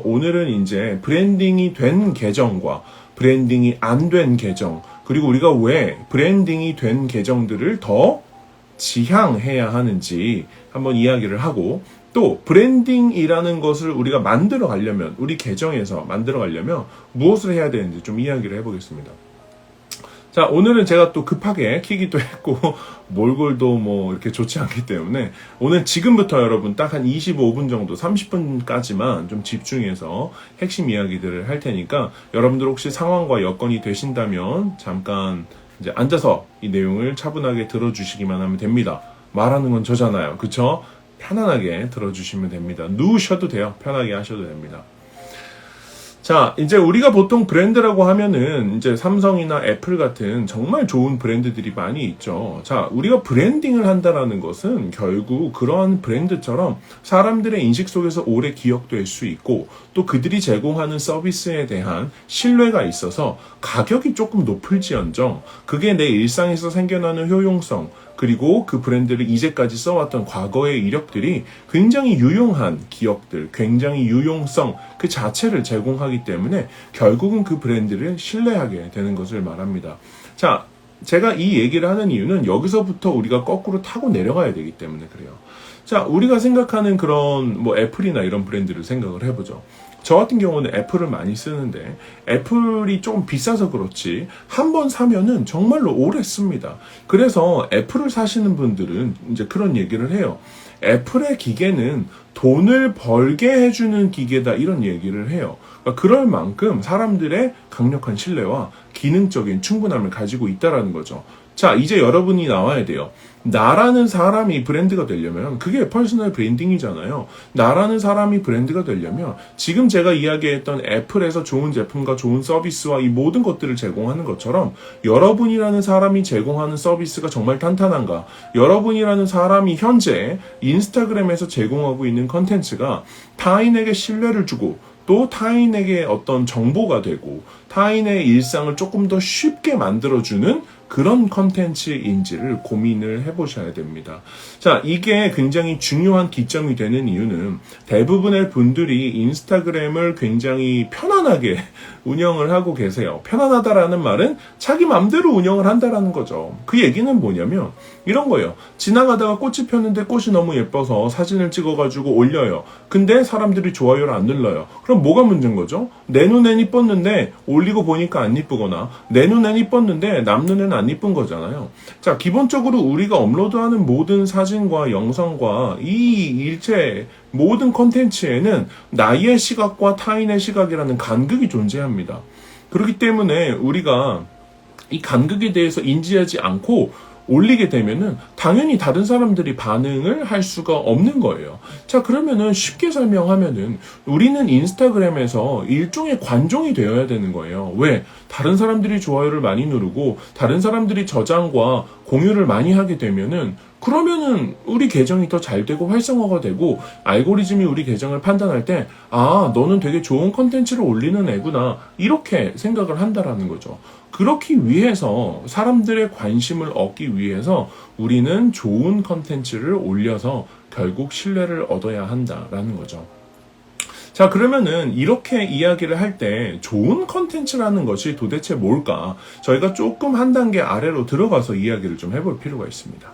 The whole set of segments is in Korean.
오늘은 이제 브랜딩이 된 계정과 브랜딩이 안 된 계정, 그리고 우리가 왜 브랜딩이 된 계정들을 더 지향해야 하는지 한번 이야기를 하고, 또 브랜딩이라는 것을 우리가 만들어 가려면, 우리 계정에서 만들어 가려면 무엇을 해야 되는지 좀 이야기를 해보겠습니다. 자, 오늘은 제가 또 급하게 키기도 했고 몰골도 뭐 이렇게 좋지 않기 때문에 오늘 지금부터 여러분 딱 한 25분 정도, 30분까지만 좀 집중해서 핵심 이야기들을 할 테니까, 여러분들 혹시 상황과 여건이 되신다면 잠깐 이제 앉아서 이 내용을 차분하게 들어주시기만 하면 됩니다. 말하는 건 저잖아요. 그쵸? 편안하게 들어주시면 됩니다. 누우셔도 돼요. 편하게 하셔도 됩니다. 자, 이제 우리가 보통 브랜드라고 하면은 이제 삼성이나 애플 같은 정말 좋은 브랜드들이 많이 있죠. 자, 우리가 브랜딩을 한다라는 것은 결국 그러한 브랜드처럼 사람들의 인식 속에서 오래 기억될 수 있고, 또 그들이 제공하는 서비스에 대한 신뢰가 있어서 가격이 조금 높을지언정 그게 내 일상에서 생겨나는 효용성, 그리고 그 브랜드를 이제까지 써왔던 과거의 이력들이 굉장히 유용한 기억들, 굉장히 유용성 그 자체를 제공하기 때문에 결국은 그 브랜드를 신뢰하게 되는 것을 말합니다. 자, 제가 이 얘기를 하는 이유는 여기서부터 우리가 거꾸로 타고 내려가야 되기 때문에 그래요. 자, 우리가 생각하는 그런 뭐 애플이나 이런 브랜드를 생각을 해보죠. 저 같은 경우는 애플을 많이 쓰는데 애플이 조금 비싸서 그렇지 한 번 사면은 정말로 오래 씁니다. 그래서 애플을 사시는 분들은 이제 그런 얘기를 해요. 애플의 기계는 돈을 벌게 해주는 기계다, 이런 얘기를 해요. 그러니까 그럴 만큼 사람들의 강력한 신뢰와 기능적인 충분함을 가지고 있다라는 거죠. 자, 이제 여러분이 나와야 돼요. 나라는 사람이 브랜드가 되려면 그게 퍼스널 브랜딩이잖아요. 나라는 사람이 브랜드가 되려면 지금 제가 이야기했던 애플에서 좋은 제품과 좋은 서비스와 이 모든 것들을 제공하는 것처럼 여러분이라는 사람이 제공하는 서비스가 정말 탄탄한가, 여러분이라는 사람이 현재 인스타그램에서 제공하고 있는 컨텐츠가 타인에게 신뢰를 주고 또 타인에게 어떤 정보가 되고 타인의 일상을 조금 더 쉽게 만들어주는 그런 컨텐츠인지를 고민을 해보셔야 됩니다. 자, 이게 굉장히 중요한 기점이 되는 이유는 대부분의 분들이 인스타그램을 굉장히 편안하게 운영을 하고 계세요. 편안하다라는 말은 자기 맘대로 운영을 한다라는 거죠. 그 얘기는 뭐냐면 이런 거예요. 지나가다가 꽃이 폈는데 꽃이 너무 예뻐서 사진을 찍어가지고 올려요. 근데 사람들이 좋아요를 안 눌러요. 그럼 뭐가 문제인 거죠? 내 눈엔 이뻤는데 올리고 보니까 안 이쁘거나 내 눈엔 이뻤는데 남 눈에는 안 이쁜 거잖아요. 자, 기본적으로 우리가 업로드하는 모든 사진과 영상과 이 일체 모든 콘텐츠에는 나의 시각과 타인의 시각이라는 간극이 존재합니다. 그렇기 때문에 우리가 이 간극에 대해서 인지하지 않고 올리게 되면은 당연히 다른 사람들이 반응을 할 수가 없는 거예요. 자, 그러면은 쉽게 설명하면은 우리는 인스타그램에서 일종의 관종이 되어야 되는 거예요. 왜? 다른 사람들이 좋아요를 많이 누르고 다른 사람들이 저장과 공유를 많이 하게 되면은 그러면은 우리 계정이 더 잘 되고 활성화가 되고 알고리즘이 우리 계정을 판단할 때 아, 너는 되게 좋은 컨텐츠를 올리는 애구나, 이렇게 생각을 한다라는 거죠. 그렇기 위해서 사람들의 관심을 얻기 위해서 우리는 좋은 컨텐츠를 올려서 결국 신뢰를 얻어야 한다라는 거죠. 자, 그러면은 이렇게 이야기를 할 때 좋은 컨텐츠라는 것이 도대체 뭘까? 저희가 조금 한 단계 아래로 들어가서 이야기를 좀 해볼 필요가 있습니다.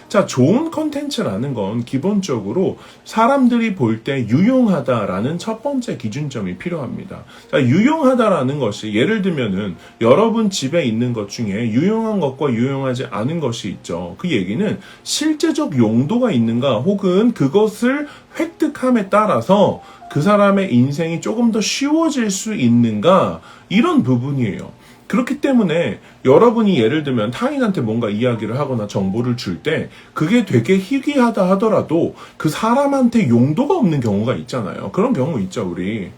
자, 좋은 컨텐츠라는 건 기본적으로 사람들이 볼 때 유용하다라는 첫 번째 기준점이 필요합니다. 자, 유용하다라는 것이 예를 들면은 여러분 집에 있는 것 중에 유용한 것과 유용하지 않은 것이 있죠. 그 얘기는 실제적 용도가 있는가, 혹은 그것을 획득함에 따라서 그 사람의 인생이 조금 더 쉬워질 수 있는가, 이런 부분이에요. 그렇기 때문에 여러분이 예를 들면 타인한테 뭔가 이야기를 하거나 정보를 줄 때 그게 되게 희귀하다 하더라도 그 사람한테 용도가 없는 경우가 있잖아요. 그런 경우 있죠, 우리.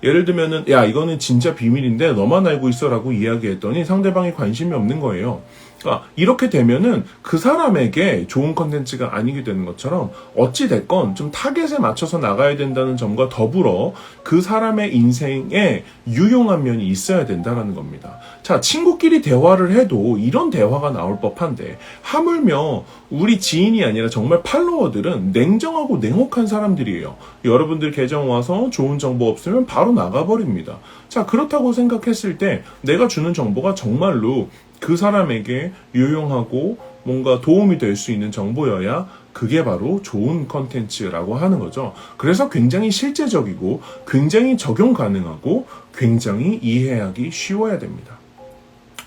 예를 들면은 야, 이거는 진짜 비밀인데 너만 알고 있어라고 이야기했더니 상대방이 관심이 없는 거예요. 그러니까 이렇게 되면은 그 사람에게 좋은 컨텐츠가 아니게 되는 것처럼 어찌 됐건 좀 타겟에 맞춰서 나가야 된다는 점과 더불어 그 사람의 인생에 유용한 면이 있어야 된다는 겁니다. 자, 친구끼리 대화를 해도 이런 대화가 나올 법한데 하물며 우리 지인이 아니라 정말 팔로워들은 냉정하고 냉혹한 사람들이에요. 여러분들 계정 와서 좋은 정보 없으면 바로 나가버립니다. 자, 그렇다고 생각했을 때 내가 주는 정보가 정말로 그 사람에게 유용하고 뭔가 도움이 될 수 있는 정보여야 그게 바로 좋은 컨텐츠라고 하는 거죠. 그래서 굉장히 실제적이고 굉장히 적용 가능하고 굉장히 이해하기 쉬워야 됩니다.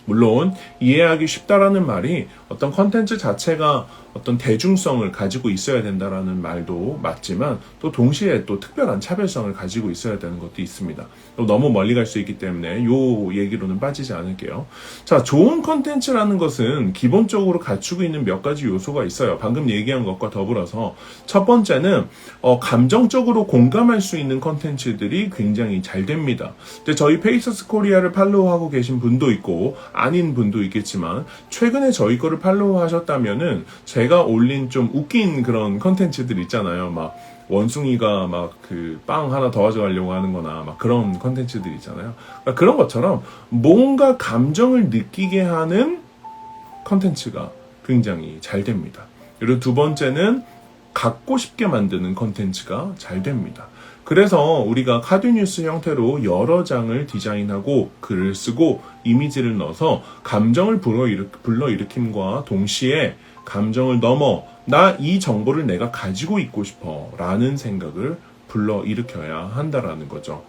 물론 이해하기 쉽다라는 말이 어떤 컨텐츠 자체가 어떤 대중성을 가지고 있어야 된다라는 말도 맞지만 또 동시에 또 특별한 차별성을 가지고 있어야 되는 것도 있습니다. 또 너무 멀리 갈 수 있기 때문에 요 얘기로는 빠지지 않을게요. 자, 좋은 컨텐츠라는 것은 기본적으로 갖추고 있는 몇 가지 요소가 있어요. 방금 얘기한 것과 더불어서 첫 번째는 감정적으로 공감할 수 있는 컨텐츠들이 굉장히 잘 됩니다. 근데 저희 페이서스 코리아를 팔로우하고 계신 분도 있고 아닌 분도 있겠지만 최근에 저희 거를 팔로우하셨다면은 제가 올린 좀 웃긴 그런 컨텐츠들 있잖아요. 막 원숭이가 막 그 빵 하나 더 가져가려고 하는 거나 막 그런 컨텐츠들 있잖아요. 그러니까 그런 것처럼 뭔가 감정을 느끼게 하는 컨텐츠가 굉장히 잘 됩니다. 그리고 두 번째는 갖고 싶게 만드는 컨텐츠가 잘 됩니다. 그래서 우리가 카드뉴스 형태로 여러 장을 디자인하고 글을 쓰고 이미지를 넣어서 감정을 불러일으킴과 동시에 감정을 넘어 나 이 정보를 내가 가지고 있고 싶어 라는 생각을 불러일으켜야 한다라는 거죠.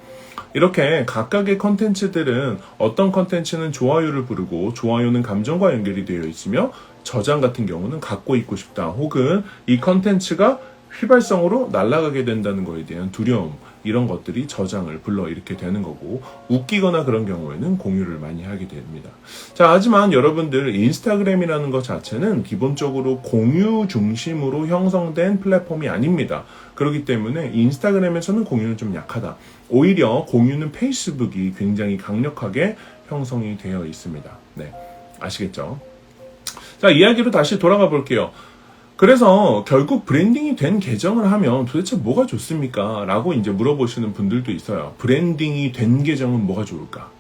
이렇게 각각의 컨텐츠들은 어떤 컨텐츠는 좋아요를 부르고 좋아요는 감정과 연결이 되어 있으며 저장 같은 경우는 갖고 있고 싶다 혹은 이 컨텐츠가 휘발성으로 날아가게 된다는 것에 대한 두려움 이런 것들이 저장을 불러일으키게 되는 거고 웃기거나 그런 경우에는 공유를 많이 하게 됩니다. 자, 하지만 여러분들 인스타그램이라는 것 자체는 기본적으로 공유 중심으로 형성된 플랫폼이 아닙니다. 그렇기 때문에 인스타그램에서는 공유는 좀 약하다. 오히려 공유는 페이스북이 굉장히 강력하게 형성이 되어 있습니다. 네, 아시겠죠? 자, 이야기로 다시 돌아가 볼게요. 그래서 결국 브랜딩이 된 계정을 하면 도대체 뭐가 좋습니까? 라고 이제 물어보시는 분들도 있어요. 브랜딩이 된 계정은 뭐가 좋을까?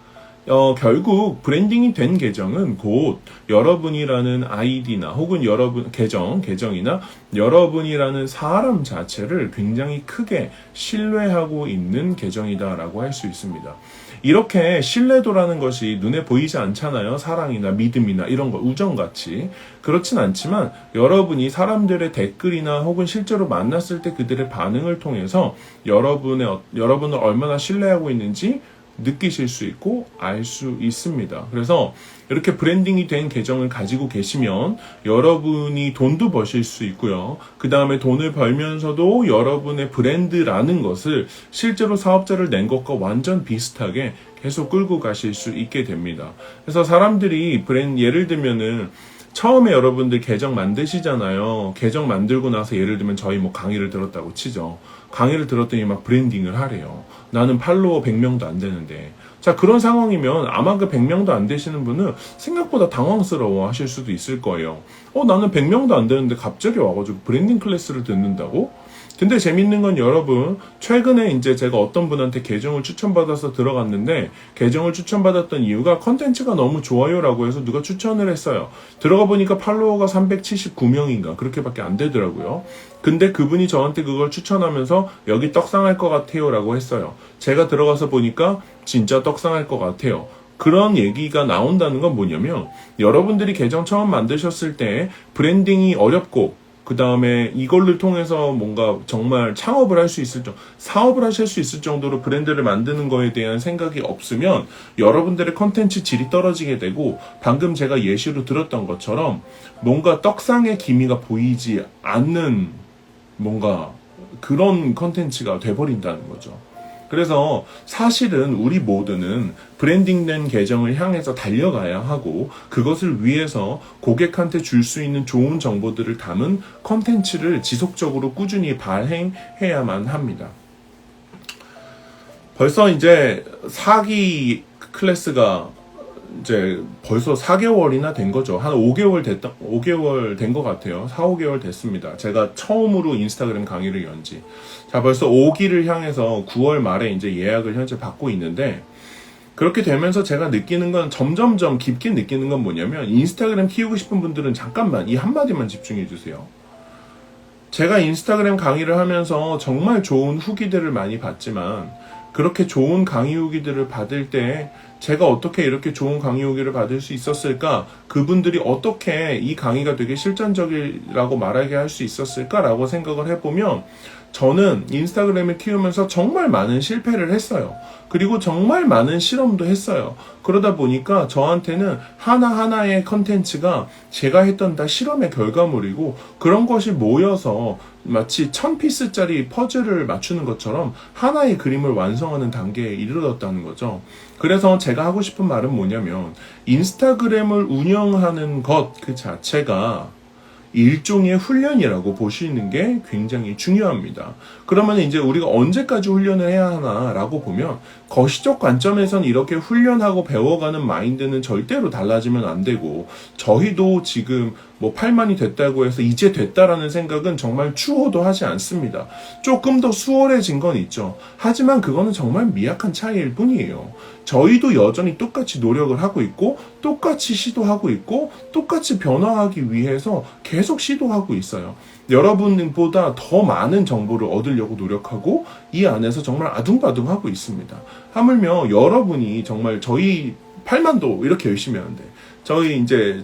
결국 브랜딩이 된 계정은 곧 여러분이라는 아이디나 혹은 여러분 계정이나 여러분이라는 사람 자체를 굉장히 크게 신뢰하고 있는 계정이다라고 할 수 있습니다. 이렇게 신뢰도라는 것이 눈에 보이지 않잖아요. 사랑이나 믿음이나 이런 거, 우정같이. 그렇진 않지만 여러분이 사람들의 댓글이나 혹은 실제로 만났을 때 그들의 반응을 통해서 여러분을 얼마나 신뢰하고 있는지 느끼실 수 있고 알 수 있습니다. 그래서 이렇게 브랜딩이 된 계정을 가지고 계시면 여러분이 돈도 버실 수 있고요. 그 다음에 돈을 벌면서도 여러분의 브랜드라는 것을 실제로 사업자를 낸 것과 완전 비슷하게 계속 끌고 가실 수 있게 됩니다. 그래서 사람들이 예를 들면은 처음에 여러분들 계정 만드시잖아요. 계정 만들고 나서 예를 들면 저희 뭐 강의를 들었다고 치죠. 강의를 들었더니 막 브랜딩을 하래요. 나는 팔로워 100명도 안 되는데. 자, 그런 상황이면 아마 그 100명도 안 되시는 분은 생각보다 당황스러워 하실 수도 있을 거예요. 나는 100명도 안 되는데 갑자기 와가지고 브랜딩 클래스를 듣는다고? 근데 재밌는 건 여러분, 최근에 이제 제가 어떤 분한테 계정을 추천받아서 들어갔는데 계정을 추천받았던 이유가 컨텐츠가 너무 좋아요라고 해서 누가 추천을 했어요. 들어가 보니까 팔로워가 379명인가 그렇게밖에 안 되더라고요. 근데 그분이 저한테 그걸 추천하면서 여기 떡상할 것 같아요 라고 했어요. 제가 들어가서 보니까 진짜 떡상할 것 같아요. 그런 얘기가 나온다는 건 뭐냐면 여러분들이 계정 처음 만드셨을 때 브랜딩이 어렵고 그 다음에 이걸를 통해서 뭔가 정말 창업을 할 수 있을 사업을 하실 수 있을 정도로 브랜드를 만드는 거에 대한 생각이 없으면 여러분들의 컨텐츠 질이 떨어지게 되고 방금 제가 예시로 들었던 것처럼 뭔가 떡상의 기미가 보이지 않는 뭔가 그런 컨텐츠가 돼버린다는 거죠. 그래서 사실은 우리 모두는 브랜딩된 계정을 향해서 달려가야 하고 그것을 위해서 고객한테 줄 수 있는 좋은 정보들을 담은 컨텐츠를 지속적으로 꾸준히 발행해야만 합니다. 벌써 이제 4기 클래스가 이제 벌써 4개월이나 된 거죠. 한 5개월 된 것 같아요. 4, 5개월 됐습니다. 제가 처음으로 인스타그램 강의를 연지. 자, 벌써 5기를 향해서 9월 말에 이제 예약을 현재 받고 있는데, 그렇게 되면서 제가 느끼는 건 점점점 깊게 느끼는 건 뭐냐면, 인스타그램 키우고 싶은 분들은 잠깐만 이 한마디만 집중해 주세요. 제가 인스타그램 강의를 하면서 정말 좋은 후기들을 많이 받지만, 그렇게 좋은 강의 후기들을 받을 때 제가 어떻게 이렇게 좋은 강의 후기를 받을 수 있었을까? 그분들이 어떻게 이 강의가 되게 실전적이라고 말하게 할 수 있었을까라고 생각을 해보면, 저는 인스타그램을 키우면서 정말 많은 실패를 했어요. 그리고 정말 많은 실험도 했어요. 그러다 보니까 저한테는 하나하나의 컨텐츠가 제가 했던 다 실험의 결과물이고, 그런 것이 모여서 마치 1000피스짜리 퍼즐을 맞추는 것처럼 하나의 그림을 완성하는 단계에 이르렀다는 거죠. 그래서 제가 하고 싶은 말은 뭐냐면, 인스타그램을 운영하는 것 그 자체가 일종의 훈련이라고 보시는 게 굉장히 중요합니다. 그러면 이제 우리가 언제까지 훈련을 해야 하나라고 보면, 거시적 관점에선 이렇게 훈련하고 배워가는 마인드는 절대로 달라지면 안 되고, 저희도 지금 뭐 8만이 됐다고 해서 이제 됐다라는 생각은 정말 추호도 하지 않습니다. 조금 더 수월해진 건 있죠. 하지만 그거는 정말 미약한 차이일 뿐이에요. 저희도 여전히 똑같이 노력을 하고 있고, 똑같이 시도하고 있고, 똑같이 변화하기 위해서 계속 시도하고 있어요. 여러분보다 더 많은 정보를 얻으려고 노력하고, 이 안에서 정말 아둥바둥하고 있습니다. 하물며 여러분이 정말 저희 8만도 이렇게 열심히 하는데,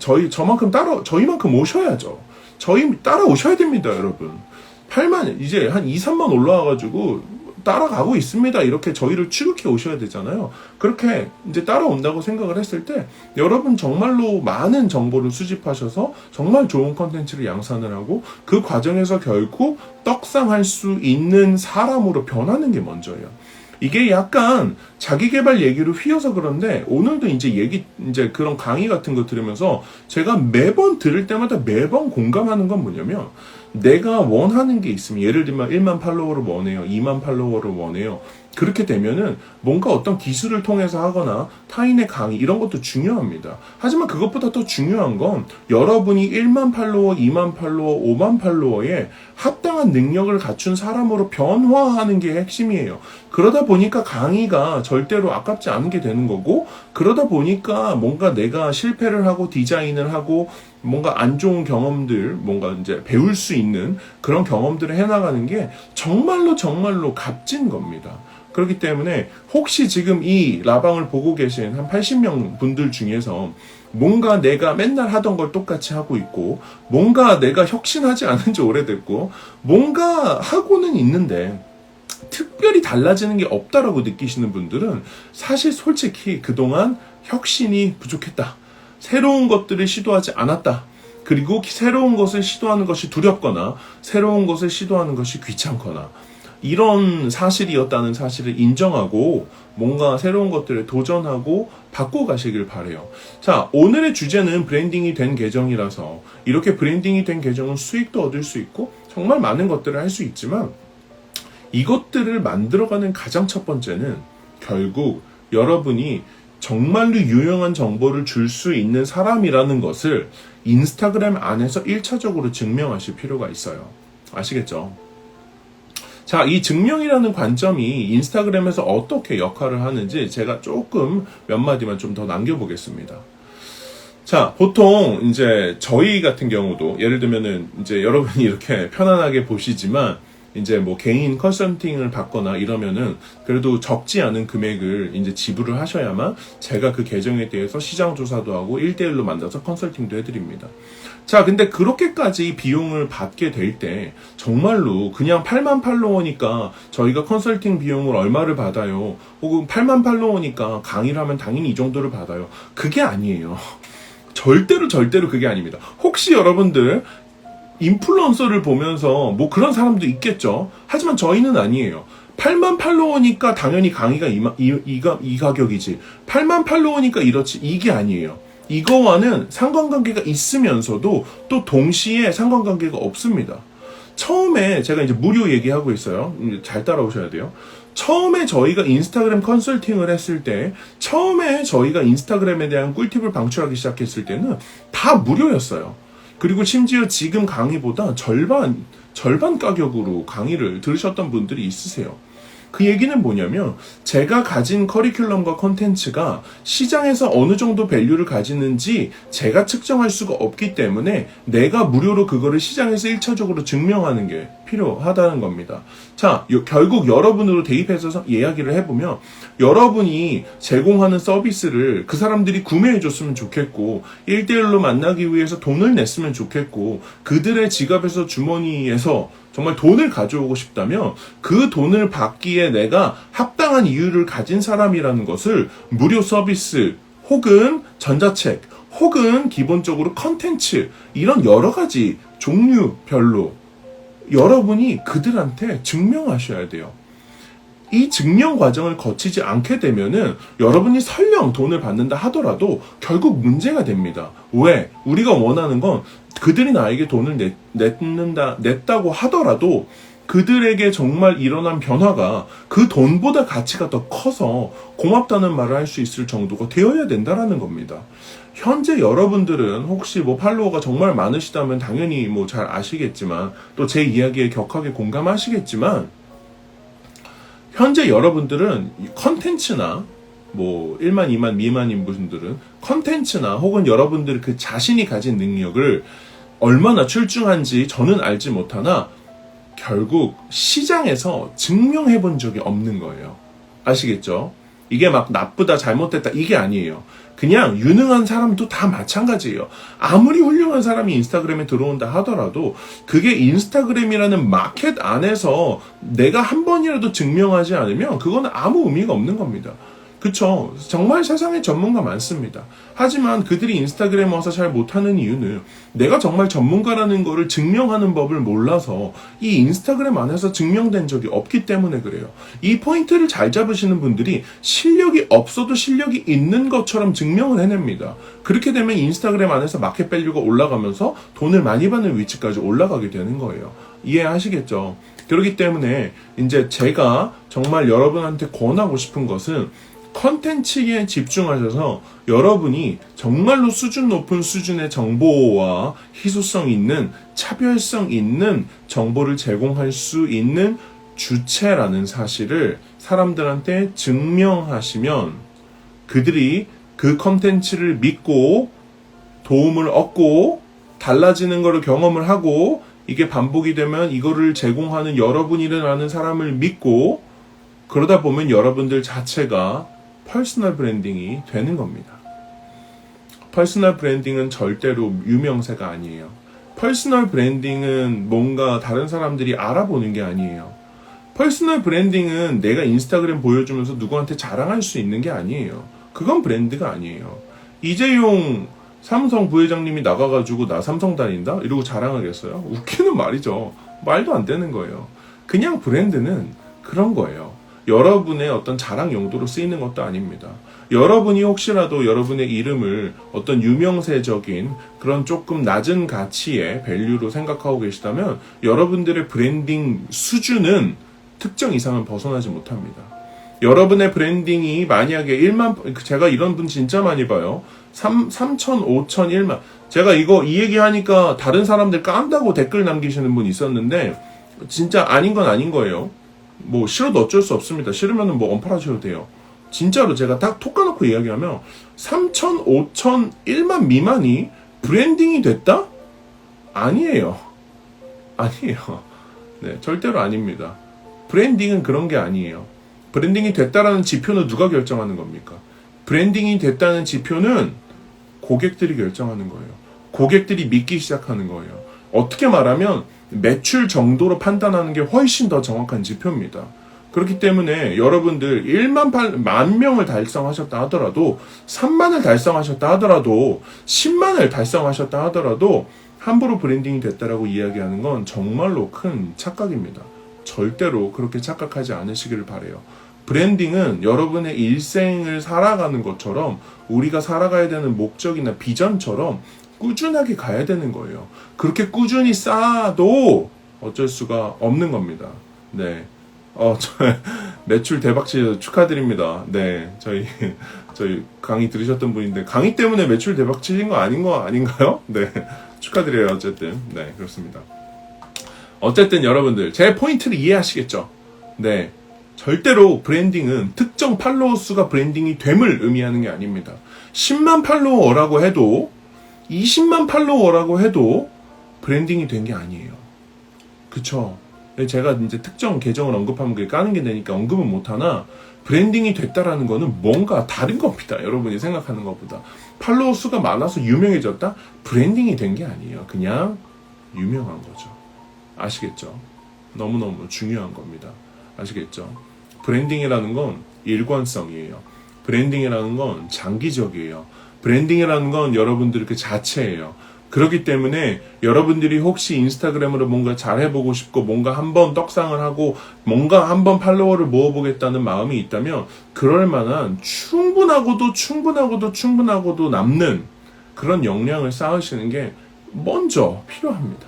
저희만큼 오셔야죠. 저희 따라오셔야 됩니다, 여러분. 8만, 이제 한 2, 3만 올라와가지고 따라가고 있습니다. 이렇게 저희를 취급해 오셔야 되잖아요. 그렇게 이제 따라온다고 생각을 했을 때, 여러분 정말로 많은 정보를 수집하셔서 정말 좋은 컨텐츠를 양산을 하고, 그 과정에서 결국 떡상할 수 있는 사람으로 변하는 게 먼저예요. 이게 약간 자기계발 얘기로 휘어서 그런데, 오늘도 이제 그런 강의 같은 거 들으면서 제가 매번 들을 때마다 매번 공감하는 건 뭐냐면, 내가 원하는 게 있으면, 예를 들면 1만 팔로워를 원해요, 2만 팔로워를 원해요. 그렇게 되면은 뭔가 어떤 기술을 통해서 하거나 타인의 강의 이런 것도 중요합니다. 하지만 그것보다 더 중요한 건, 여러분이 1만 팔로워, 2만 팔로워, 5만 팔로워에 합당한 능력을 갖춘 사람으로 변화하는 게 핵심이에요. 그러다 보니까 강의가 절대로 아깝지 않은 게 되는 거고, 그러다 보니까 뭔가 내가 실패를 하고 디자인을 하고 뭔가 안 좋은 경험들, 뭔가 이제 배울 수 있는 그런 경험들을 해나가는 게 정말로 값진 겁니다. 그렇기 때문에 혹시 지금 이 라방을 보고 계신 한 80명 분들 중에서 뭔가 내가 맨날 하던 걸 똑같이 하고 있고, 뭔가 내가 혁신하지 않은 지 오래됐고, 뭔가 하고는 있는데 특별히 달라지는 게 없다라고 느끼시는 분들은, 사실 솔직히 그동안 혁신이 부족했다, 새로운 것들을 시도하지 않았다, 그리고 새로운 것을 시도하는 것이 두렵거나 새로운 것을 시도하는 것이 귀찮거나, 이런 사실이었다는 사실을 인정하고 뭔가 새로운 것들을 도전하고 바꿔가시길 바래요. 자, 오늘의 주제는 브랜딩이 된 계정이라서, 이렇게 브랜딩이 된 계정은 수익도 얻을 수 있고 정말 많은 것들을 할 수 있지만, 이것들을 만들어가는 가장 첫 번째는 결국 여러분이 정말로 유용한 정보를 줄 수 있는 사람이라는 것을 인스타그램 안에서 1차적으로 증명하실 필요가 있어요. 아시겠죠? 자, 이 증명이라는 관점이 인스타그램에서 어떻게 역할을 하는지 제가 조금 몇 마디만 좀 더 남겨보겠습니다. 자, 보통 이제 저희 같은 경우도, 예를 들면은 이제 여러분이 이렇게 편안하게 보시지만, 이제 뭐 개인 컨설팅을 받거나 이러면은 그래도 적지 않은 금액을 이제 지불을 하셔야만 제가 그 계정에 대해서 시장 조사도 하고 1대1로 만나서 컨설팅도 해드립니다. 자, 근데 그렇게까지 비용을 받게 될 때 정말로 그냥 8만 팔로워니까 저희가 컨설팅 비용을 얼마를 받아요, 혹은 8만 팔로워니까 강의를 하면 당연히 이 정도를 받아요, 그게 아니에요. 절대로 그게 아닙니다. 혹시 여러분들 인플루언서를 보면서 뭐 그런 사람도 있겠죠. 하지만 저희는 아니에요. 8만 팔로워니까 당연히 강의가 이 가격이지, 8만 팔로워니까 이렇지, 이게 아니에요. 이거와는 상관관계가 있으면서도 또 동시에 상관관계가 없습니다. 처음에 제가 이제 무료 얘기하고 있어요. 잘 따라오셔야 돼요. 처음에 저희가 인스타그램 컨설팅을 했을 때, 처음에 저희가 인스타그램에 대한 꿀팁을 방출하기 시작했을 때는 다 무료였어요. 그리고 심지어 지금 강의보다 절반 가격으로 강의를 들으셨던 분들이 있으세요. 그 얘기는 뭐냐면 제가 가진 커리큘럼과 컨텐츠가 시장에서 어느 정도 밸류를 가지는지 제가 측정할 수가 없기 때문에 내가 무료로 그거를 시장에서 1차적으로 증명하는 게 필요하다는 겁니다. 자, 결국 여러분으로 대입해서 이야기를 해보면 여러분이 제공하는 서비스를 그 사람들이 구매해줬으면 좋겠고 1대1로 만나기 위해서 돈을 냈으면 좋겠고 그들의 지갑에서 주머니에서 정말 돈을 가져오고 싶다면 그 돈을 받기에 내가 합당한 이유를 가진 사람이라는 것을 무료 서비스 혹은 전자책 혹은 기본적으로 컨텐츠 이런 여러 가지 종류별로 여러분이 그들한테 증명하셔야 돼요. 이 증명 과정을 거치지 않게 되면은 여러분이 설령 돈을 받는다 하더라도 결국 문제가 됩니다. 왜? 우리가 원하는 건 그들이 나에게 돈을 냈다고 하더라도 그들에게 정말 일어난 변화가 그 돈보다 가치가 더 커서 고맙다는 말을 할 수 있을 정도가 되어야 된다라는 겁니다. 현재 여러분들은 혹시 뭐 팔로워가 정말 많으시다면 당연히 뭐 잘 아시겠지만 또 제 이야기에 격하게 공감하시겠지만 현재 여러분들은 컨텐츠나 뭐 1만, 2만 미만인 분들은 컨텐츠나 혹은 여러분들 그 자신이 가진 능력을 얼마나 출중한지 저는 알지 못하나 결국 시장에서 증명해 본 적이 없는 거예요. 아시겠죠? 이게 막 나쁘다, 잘못됐다 이게 아니에요. 그냥 유능한 사람도 다 마찬가지예요. 아무리 훌륭한 사람이 인스타그램에 들어온다 하더라도 그게 인스타그램이라는 마켓 안에서 내가 한 번이라도 증명하지 않으면 그건 아무 의미가 없는 겁니다. 그쵸? 정말 세상에 전문가 많습니다. 하지만 그들이 인스타그램 와서 잘 못하는 이유는 내가 정말 전문가라는 거를 증명하는 법을 몰라서 이 인스타그램 안에서 증명된 적이 없기 때문에 그래요. 이 포인트를 잘 잡으시는 분들이 실력이 없어도 실력이 있는 것처럼 증명을 해냅니다. 그렇게 되면 인스타그램 안에서 마켓 밸류가 올라가면서 돈을 많이 받는 위치까지 올라가게 되는 거예요. 이해하시겠죠? 그렇기 때문에 이제 제가 정말 여러분한테 권하고 싶은 것은 컨텐츠에 집중하셔서 여러분이 정말로 수준 높은 수준의 정보와 희소성 있는 차별성 있는 정보를 제공할 수 있는 주체라는 사실을 사람들한테 증명하시면 그들이 그 컨텐츠를 믿고 도움을 얻고 달라지는 것을 경험을 하고 이게 반복이 되면 이거를 제공하는 여러분이라는 사람을 믿고 그러다 보면 여러분들 자체가 퍼스널 브랜딩이 되는 겁니다. 퍼스널 브랜딩은 절대로 유명세가 아니에요. 퍼스널 브랜딩은 뭔가 다른 사람들이 알아보는 게 아니에요. 퍼스널 브랜딩은 내가 인스타그램 보여주면서 누구한테 자랑할 수 있는 게 아니에요. 그건 브랜드가 아니에요. 이재용 삼성 부회장님이 나가가지고 나 삼성 다닌다? 이러고 자랑하겠어요? 웃기는 말이죠. 말도 안 되는 거예요. 그냥 브랜드는 그런 거예요. 여러분의 어떤 자랑 용도로 쓰이는 것도 아닙니다. 여러분이 혹시라도 여러분의 이름을 어떤 유명세적인 그런 조금 낮은 가치의 밸류로 생각하고 계시다면 여러분들의 브랜딩 수준은 특정 이상은 벗어나지 못합니다. 여러분의 브랜딩이 만약에 1만, 제가 이런 분 진짜 많이 봐요. 3천, 5천, 1만. 제가 이 얘기 하니까 다른 사람들 깐다고 댓글 남기시는 분 있었는데 진짜 아닌 건 아닌 거예요. 뭐 싫어도 어쩔 수 없습니다. 싫으면 뭐 언팔하셔도 돼요. 진짜로 제가 딱 톡 까놓고 이야기하면 3천, 5천, 1만 미만이 브랜딩이 됐다? 아니에요. 아니에요. 네, 절대로 아닙니다. 브랜딩은 그런 게 아니에요. 브랜딩이 됐다라는 지표는 누가 결정하는 겁니까? 브랜딩이 됐다는 지표는 고객들이 결정하는 거예요. 고객들이 믿기 시작하는 거예요. 어떻게 말하면 매출 정도로 판단하는 게 훨씬 더 정확한 지표입니다. 그렇기 때문에 여러분들 1만 명을 달성하셨다 하더라도 3만을 달성하셨다 하더라도 10만을 달성하셨다 하더라도 함부로 브랜딩이 됐다라고 이야기하는 건 정말로 큰 착각입니다. 절대로 그렇게 착각하지 않으시기를 바라요. 브랜딩은 여러분의 일생을 살아가는 것처럼 우리가 살아가야 되는 목적이나 비전처럼 꾸준하게 가야 되는 거예요. 그렇게 꾸준히 쌓아도 어쩔 수가 없는 겁니다. 네. 매출 대박치 축하드립니다. 네. 저희 강의 들으셨던 분인데, 강의 때문에 매출 대박치신 거 아닌가요? 네. 축하드려요. 어쨌든. 네. 그렇습니다. 어쨌든 여러분들, 제 포인트를 이해하시겠죠? 네. 절대로 브랜딩은 특정 팔로워 수가 브랜딩이 됨을 의미하는 게 아닙니다. 10만 팔로워라고 해도, 20만 팔로워라고 해도 브랜딩이 된 게 아니에요. 그쵸? 제가 이제 특정 계정을 언급하면 그게 까는 게 되니까 언급은 못하나, 브랜딩이 됐다라는 거는 뭔가 다른 겁니다. 여러분이 생각하는 것보다. 팔로워 수가 많아서 유명해졌다? 브랜딩이 된 게 아니에요. 그냥 유명한 거죠. 아시겠죠? 너무너무 중요한 겁니다. 아시겠죠? 브랜딩이라는 건 일관성이에요. 브랜딩이라는 건 장기적이에요. 브랜딩이라는 건 여러분들 그 자체예요. 그렇기 때문에 여러분들이 혹시 인스타그램으로 뭔가 잘해보고 싶고 뭔가 한번 떡상을 하고 뭔가 한번 팔로워를 모아보겠다는 마음이 있다면 그럴 만한 충분하고도 남는 그런 역량을 쌓으시는 게 먼저 필요합니다.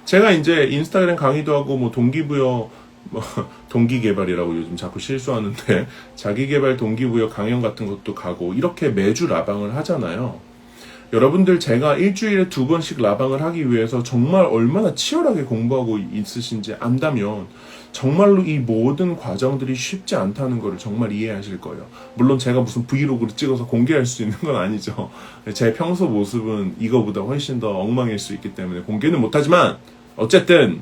제가 이제 인스타그램 강의도 하고 뭐 동기부여 동기개발이라고 요즘 자꾸 실수하는데 자기개발 동기부여 강연 같은 것도 가고 이렇게 매주 라방을 하잖아요. 여러분들 제가 일주일에 2번씩 라방을 하기 위해서 정말 얼마나 치열하게 공부하고 있으신지 안다면 정말로 이 모든 과정들이 쉽지 않다는 것을 정말 이해하실 거예요. 물론 제가 무슨 브이로그를 찍어서 공개할 수 있는 건 아니죠. 제 평소 모습은 이거보다 훨씬 더 엉망일 수 있기 때문에 공개는 못하지만 어쨌든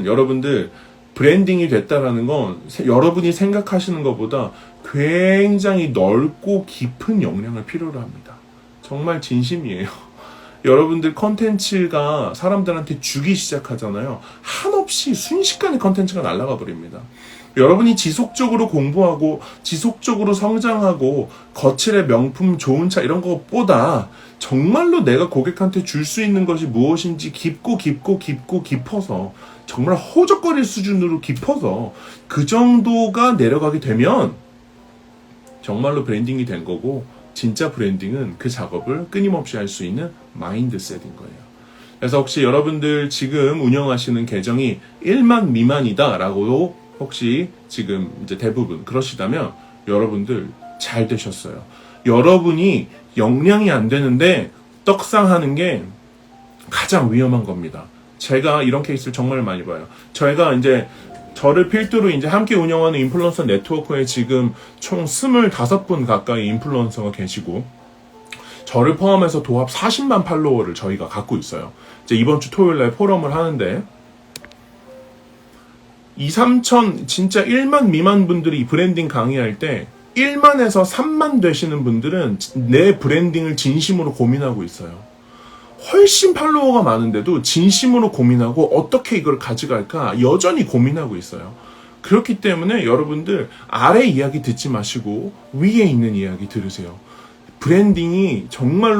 여러분들 브랜딩이 됐다라는 건 여러분이 생각하시는 것보다 굉장히 넓고 깊은 역량을 필요로 합니다. 정말 진심이에요. 여러분들 컨텐츠가 사람들한테 주기 시작하잖아요. 한없이 순식간에 컨텐츠가 날아가 버립니다. 여러분이 지속적으로 공부하고 지속적으로 성장하고 거칠의 명품 좋은 차 이런 것보다 정말로 내가 고객한테 줄 수 있는 것이 무엇인지 깊어서 정말 허우적거릴 수준으로 깊어서 그 정도가 내려가게 되면 정말로 브랜딩이 된 거고 진짜 브랜딩은 그 작업을 끊임없이 할 수 있는 마인드셋인 거예요. 그래서 혹시 여러분들 지금 운영하시는 계정이 1만 미만이다 라고 혹시 지금 이제 대부분 그러시다면 여러분들 잘 되셨어요. 여러분이 역량이 안 되는데 떡상하는 게 가장 위험한 겁니다. 제가 이런 케이스를 정말 많이 봐요. 저희가 이제 저를 필두로 이제 함께 운영하는 인플루언서 네트워크에 지금 총 25분 가까이 인플루언서가 계시고 저를 포함해서 도합 40만 팔로워를 저희가 갖고 있어요. 이제 이번 주 토요일 날 포럼을 하는데 2,3천 진짜 1만 미만 분들이 브랜딩 강의할 때 1만에서 3만 되시는 분들은 내 브랜딩을 진심으로 고민하고 있어요. 훨씬 팔로워가 많은데도 진심으로 고민하고 어떻게 이걸 가져갈까 여전히 고민하고 있어요. 그렇기 때문에 여러분들 아래 이야기 듣지 마시고 위에 있는 이야기 들으세요. 브랜딩이 정말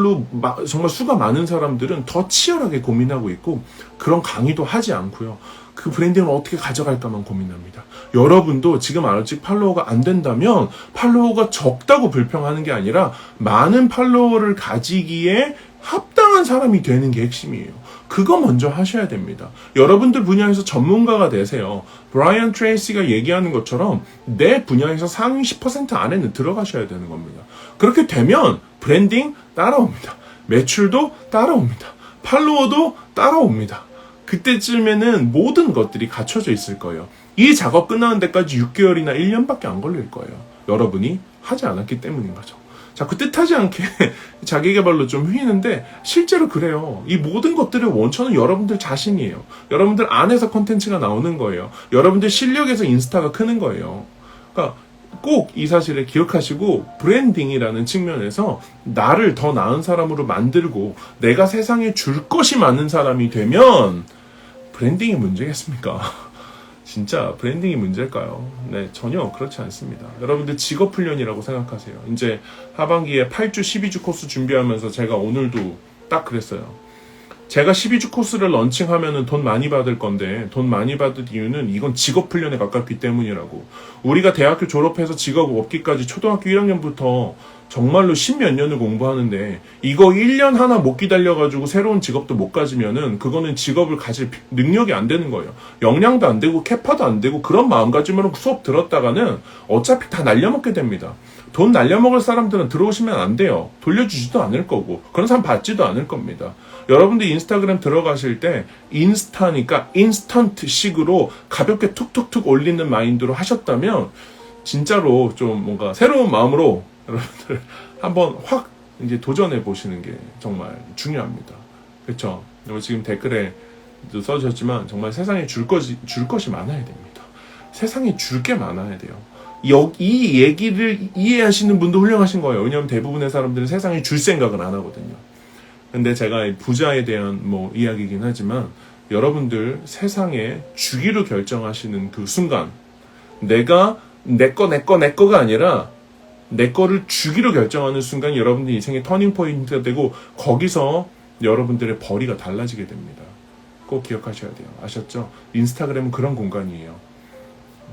수가 많은 사람들은 더 치열하게 고민하고 있고 그런 강의도 하지 않고요. 그 브랜딩을 어떻게 가져갈까만 고민합니다. 여러분도 지금 아직 팔로워가 안 된다면 팔로워가 적다고 불평하는 게 아니라 많은 팔로워를 가지기에 합당한 사람이 되는 게 핵심이에요. 그거 먼저 하셔야 됩니다. 여러분들 분야에서 전문가가 되세요. 브라이언 트레이시가 얘기하는 것처럼 내 분야에서 상위 10% 안에는 들어가셔야 되는 겁니다. 그렇게 되면 브랜딩 따라옵니다. 매출도 따라옵니다. 팔로워도 따라옵니다. 그때쯤에는 모든 것들이 갖춰져 있을 거예요. 이 작업 끝나는 데까지 6개월이나 1년밖에 안 걸릴 거예요. 여러분이 하지 않았기 때문인 거죠. 자꾸 뜻하지 않게 자기개발로 좀 휘는데 실제로 그래요. 이 모든 것들의 원천은 여러분들 자신이에요. 여러분들 안에서 콘텐츠가 나오는 거예요. 여러분들 실력에서 인스타가 크는 거예요. 그러니까 꼭 이 사실을 기억하시고 브랜딩이라는 측면에서 나를 더 나은 사람으로 만들고 내가 세상에 줄 것이 많은 사람이 되면 브랜딩이 문제겠습니까? 진짜 브랜딩이 문제일까요? 네, 전혀 그렇지 않습니다. 여러분들 직업훈련이라고 생각하세요. 이제 하반기에 8주, 12주 코스 준비하면서 제가 오늘도 딱 그랬어요. 제가 12주 코스를 런칭하면은 돈 많이 받을 건데, 돈 많이 받을 이유는 이건 직업 훈련에 가깝기 때문이라고. 우리가 대학교 졸업해서 직업 얻기까지 초등학교 1학년부터 정말로 10몇 년을 공부하는데, 이거 1년 하나 못 기다려가지고 새로운 직업도 못 가지면은, 그거는 직업을 가질 능력이 안 되는 거예요. 역량도 안 되고, 캐파도 안 되고, 그런 마음가짐으로 수업 들었다가는 어차피 다 날려먹게 됩니다. 돈 날려먹을 사람들은 들어오시면 안 돼요. 돌려주지도 않을 거고, 그런 사람 받지도 않을 겁니다. 여러분들 인스타그램 들어가실 때 인스타니까 인스턴트식으로 가볍게 툭툭툭 올리는 마인드로 하셨다면 진짜로 좀 뭔가 새로운 마음으로 여러분들 한번 확 이제 도전해 보시는 게 정말 중요합니다. 그렇죠? 지금 댓글에 써주셨지만 정말 세상에 줄 것이 많아야 됩니다. 세상에 줄 게 많아야 돼요. 이 얘기를 이해하시는 분도 훌륭하신 거예요. 왜냐하면 대부분의 사람들은 세상에 줄 생각은 안 하거든요. 근데 제가 부자에 대한 이야기이긴 하지만 여러분들 세상에 주기로 결정하시는 그 순간 내가 내 거가 아니라 내 거를 주기로 결정하는 순간 여러분들 인생의 터닝 포인트가 되고 거기서 여러분들의 벌이가 달라지게 됩니다. 꼭 기억하셔야 돼요. 아셨죠? 인스타그램은 그런 공간이에요.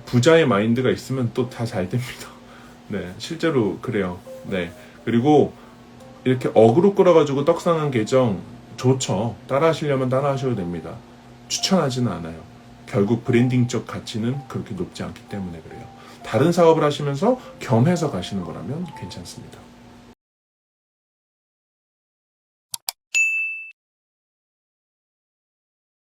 부자의 마인드가 있으면 또 다 잘 됩니다. 네, 실제로 그래요. 네, 그리고 이렇게 어그로 끌어가지고 떡상한 계정 좋죠. 따라하시려면 따라하셔도 됩니다. 추천하지는 않아요. 결국 브랜딩적 가치는 그렇게 높지 않기 때문에 그래요. 다른 사업을 하시면서 겸해서 가시는 거라면 괜찮습니다.